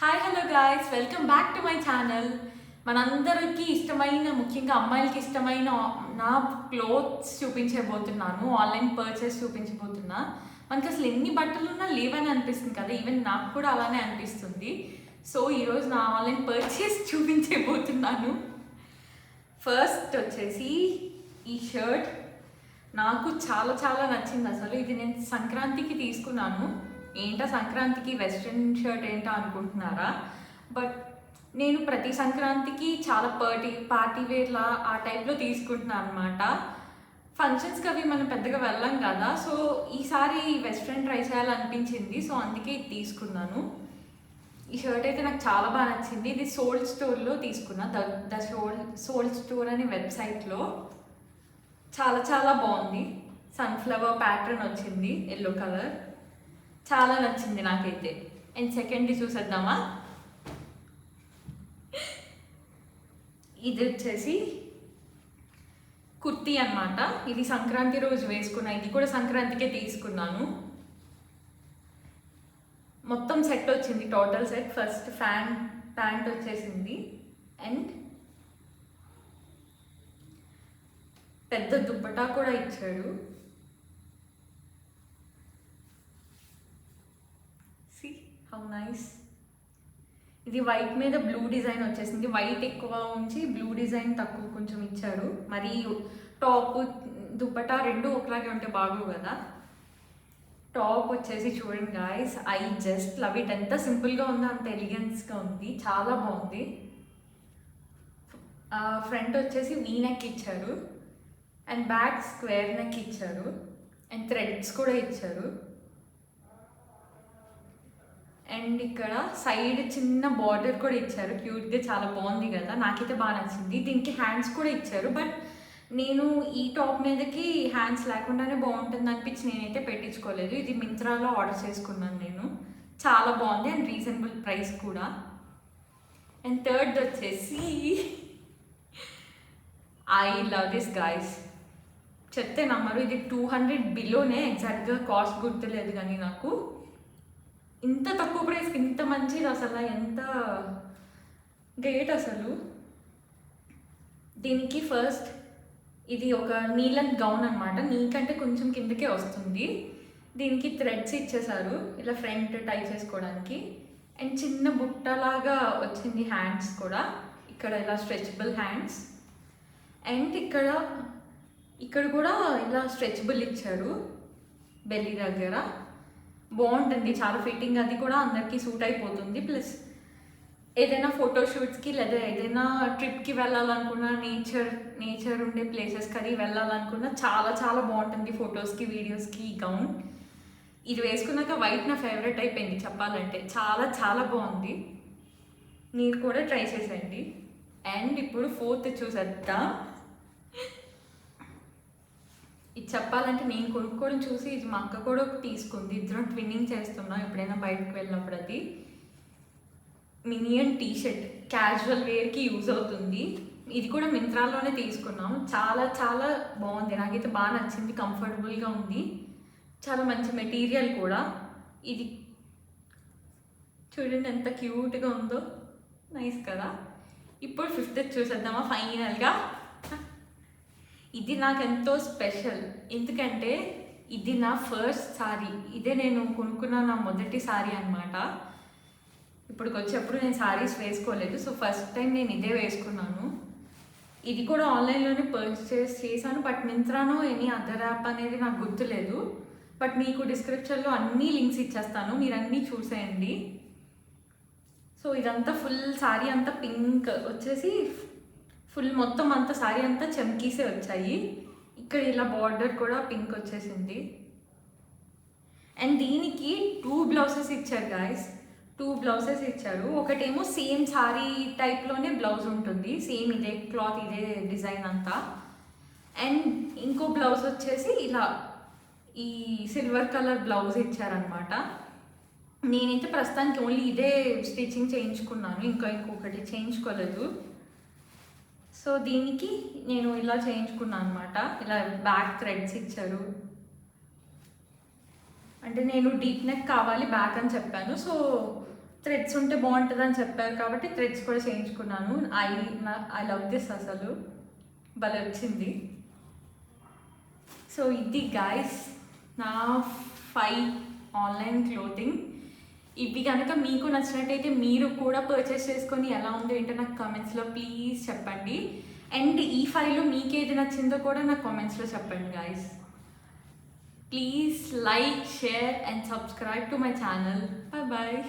Hi hello guys, welcome back to my channel. మనందరికీ ఇష్టమైన, ముఖ్యంగా అమ్మాయిలకి ఇష్టమైన నా క్లోత్స్ చూపించబోతున్నాను. ఆన్లైన్ పర్చేస్ చూపించబోతున్నా. మనకి అసలు ఎన్ని బట్టలు ఉన్నా లేవని అనిపిస్తుంది కదా, ఈవెన్ నాకు కూడా అలానే అనిపిస్తుంది. సో ఈరోజు నా ఆన్లైన్ పర్చేస్ చూపించబోతున్నాను. ఫస్ట్ వచ్చేసి ఈ షర్ట్ నాకు చాలా చాలా నచ్చింది. అసలు ఇది నేను సంక్రాంతికి తీసుకున్నాను. ఏంటో సంక్రాంతికి వెస్ట్రన్ షర్ట్ ఏంటో అనుకుంటున్నారా? బట్ నేను ప్రతి సంక్రాంతికి చాలా పార్టీ వేర్లా ఆ టైప్లో తీసుకుంటున్నాను అనమాట. ఫంక్షన్స్కి అవి మనం పెద్దగా వెళ్ళాం కదా, సో ఈసారి వెస్ట్రన్ ట్రై చేయాలనిపించింది. సో అందుకే ఇది తీసుకున్నాను. ఈ షర్ట్ అయితే నాకు చాలా బాగా నచ్చింది. ఇది సోల్డ్ స్టోర్లో తీసుకున్నా, ద సోల్డ్ స్టోర్ అనే వెబ్సైట్లో. చాలా చాలా బాగుంది. సన్ఫ్లవర్ ప్యాటర్న్ వచ్చింది, ఎల్లో కలర్. చాలా నచ్చింది నాకైతే. అండ్ సెకండ్ది చూసేద్దామా? ఇది వచ్చేసి కుర్తీ అనమాట. ఇది సంక్రాంతి రోజు వేసుకున్నా. ఇది కూడా సంక్రాంతికే తీసుకున్నాను. మొత్తం సెట్ వచ్చింది, టోటల్ సెట్. ఫస్ట్ ప్యాంట్ వచ్చేసింది అండ్ పెద్ద దుప్పటా కూడా ఇచ్చాడు. See how nice. ఇది వైట్ మీద బ్లూ డిజైన్ వచ్చేసింది. వైట్ ఎక్కువ ఉంచి బ్లూ డిజైన్ తక్కువ కొంచెం ఇచ్చారు. మరి టాప్ దుప్పటా రెండు ఒకలాగే ఉంటే బాగోవు కదా. టాప్ వచ్చేసి చూడండి guys, I just love it. ఎంత సింపుల్గా ఉందో అంత ఎలిగెన్స్గా ఉంది, చాలా బాగుంది. ఫ్రంట్ వచ్చేసి వీ నెక్ ఇచ్చారు అండ్ బ్యాక్ స్క్వేర్ నెక్ ఇచ్చారు అండ్ థ్రెడ్స్ కూడా ఇచ్చారు. అండ్ ఇక్కడ సైడ్ చిన్న బార్డర్ కూడా ఇచ్చారు, క్యూట్గా, చాలా బాగుంది కదా. నాకైతే బాగా నచ్చింది. దీనికి హ్యాండ్స్ కూడా ఇచ్చారు, బట్ నేను ఈ టాప్ మీదకి హ్యాండ్స్ లేకుండానే బాగుంటుంది అనిపించి నేనైతే పెట్టించుకోలేదు. ఇది మింత్రాలో ఆర్డర్ చేసుకున్నాను నేను. చాలా బాగుంది అండ్ రీజనబుల్ ప్రైస్ కూడా. అండ్ థర్డ్ వచ్చేసి ఐ లవ్ దిస్ గాయస్. చెప్తే నమ్మరు, ఇది 200 బిలోనే, ఎగ్జాక్ట్గా కాస్ట్ గుర్తులేదు కానీ నాకు. ఇంత తక్కువ ప్రైస్కి ఇంత మంచిది, అసలు ఎంత గ్రేట్ అసలు. దీనికి ఫస్ట్ ఇది ఒక నీలం గౌన్ అనమాట. నీకంటే కొంచెం కిందకే వస్తుంది. దీనికి థ్రెడ్స్ ఇచ్చేసారు ఇలా ఫ్రంట్ టై చేసుకోవడానికి. అండ్ చిన్న బుట్టలాగా వచ్చింది హ్యాండ్స్ కూడా, ఇక్కడ ఇలా స్ట్రెచబుల్ హ్యాండ్స్. అండ్ ఇక్కడ కూడా ఇలా స్ట్రెచబుల్ ఇచ్చారు బెల్లీ దగ్గర. బాగుంటుంది, చాలా ఫిట్టింగ్. అది కూడా అందరికీ సూట్ అయిపోతుంది. ప్లస్ ఏదైనా ఫోటోషూట్స్కి లేదా ఏదైనా ట్రిప్కి వెళ్ళాలనుకున్నా, నేచర్ ఉండే ప్లేసెస్కి అది వెళ్ళాలనుకున్నా చాలా చాలా బాగుంటుంది ఫొటోస్కి, వీడియోస్కి ఈ గౌన్. ఇది వేసుకున్నాక వైట్ నా ఫేవరెట్ అయిపోయింది చెప్పాలంటే. చాలా చాలా బాగుంది, మీరు కూడా ట్రై చేసేయండి. అండ్ ఇప్పుడు ఫోర్త్ చూసేద్దాం. ఇది చెప్పాలంటే నేను కొనుక్కోవడం చూసి ఇది మా అక్క కూడా తీసుకుంది. ఇద్దరం ట్విన్నింగ్ చేస్తున్నాం ఎప్పుడైనా బయటకు వెళ్ళినప్పుడు. అది మినియన్ టీషర్ట్, క్యాజువల్ వేర్కి యూజ్ అవుతుంది. ఇది కూడా మింత్రాలోనే తీసుకున్నాం. చాలా చాలా బాగుంది, నాకైతే బాగా నచ్చింది. కంఫర్టబుల్గా ఉంది, చాలా మంచి మెటీరియల్ కూడా. ఇది చూడండి ఎంత క్యూట్గా ఉందో, నైస్ కదా. ఇప్పుడు ఫిఫ్త్ చూసేద్దామా ఫైనల్గా. ఇది నాకు ఎంతో స్పెషల్, ఎందుకంటే ఇది నా ఫస్ట్ సారీ. ఇదే నేను కొనుక్కున్న నా మొదటి సారీ అనమాట. ఇప్పటికి వచ్చేప్పుడు నేను సారీస్ వేసుకోలేదు, సో ఫస్ట్ టైం నేను ఇదే వేసుకున్నాను. ఇది కూడా ఆన్లైన్లోనే పర్చేస్ చేశాను, బట్ మింత్రానో ఎనీ అదర్ యాప్ అనేది నాకు గుర్తులేదు. బట్ మీకు డిస్క్రిప్షన్లో అన్ని లింక్స్ ఇచ్చేస్తాను, మీరు అన్నీ చూసేయండి. సో ఇదంతా ఫుల్ సారీ అంతా పింక్ వచ్చేసి, ఫుల్ మొత్తం అంతా సారీ అంతా చమ్కీసే వచ్చాయి. ఇక్కడ ఇలా బార్డర్ కూడా పింక్ వచ్చేసింది. అండ్ దీనికి 2 బ్లౌజెస్ ఇచ్చారు గాయస్, 2 బ్లౌజెస్ ఇచ్చారు. ఒకటేమో సేమ్ సారీ టైప్లోనే బ్లౌజ్ ఉంటుంది, సేమ్ ఇదే క్లాత్, ఇదే డిజైన్ అంతా. అండ్ ఇంకో బ్లౌజ్ వచ్చేసి ఇలా ఈ సిల్వర్ కలర్ బ్లౌజ్ ఇచ్చారనమాట. నేనైతే ప్రస్తుతానికి ఓన్లీ ఇదే స్టిచ్చింగ్ చేయించుకున్నాను, ఇంకొకటి చేయించుకోలేదు. సో దీనికి నేను ఇలా చేయించుకున్నాను అనమాట. ఇలా బ్యాక్ థ్రెడ్స్ ఇచ్చారు. అంటే నేను డీప్ నెక్ కావాలి బ్యాక్ అని చెప్పాను. సో థ్రెడ్స్ ఉంటే బాగుంటుంది అని చెప్పారు కాబట్టి థ్రెడ్స్ కూడా చేయించుకున్నాను. ఐ లవ్ దిస్, అసలు భలే వచ్చింది. సో ఇది గాయస్ నా 5 ఆన్లైన్ క్లోతింగ్. ఇవి కనుక మీకు నచ్చినట్టయితే మీరు కూడా పర్చేస్ చేసుకొని ఎలా ఉందో ఏంటో నాకు కామెంట్స్లో ప్లీజ్ చెప్పండి. అండ్ ఈ 5లో మీకు ఏది నచ్చిందో కూడా నాకు కామెంట్స్లో చెప్పండి guys. Please like, share and subscribe to my channel. Bye bye.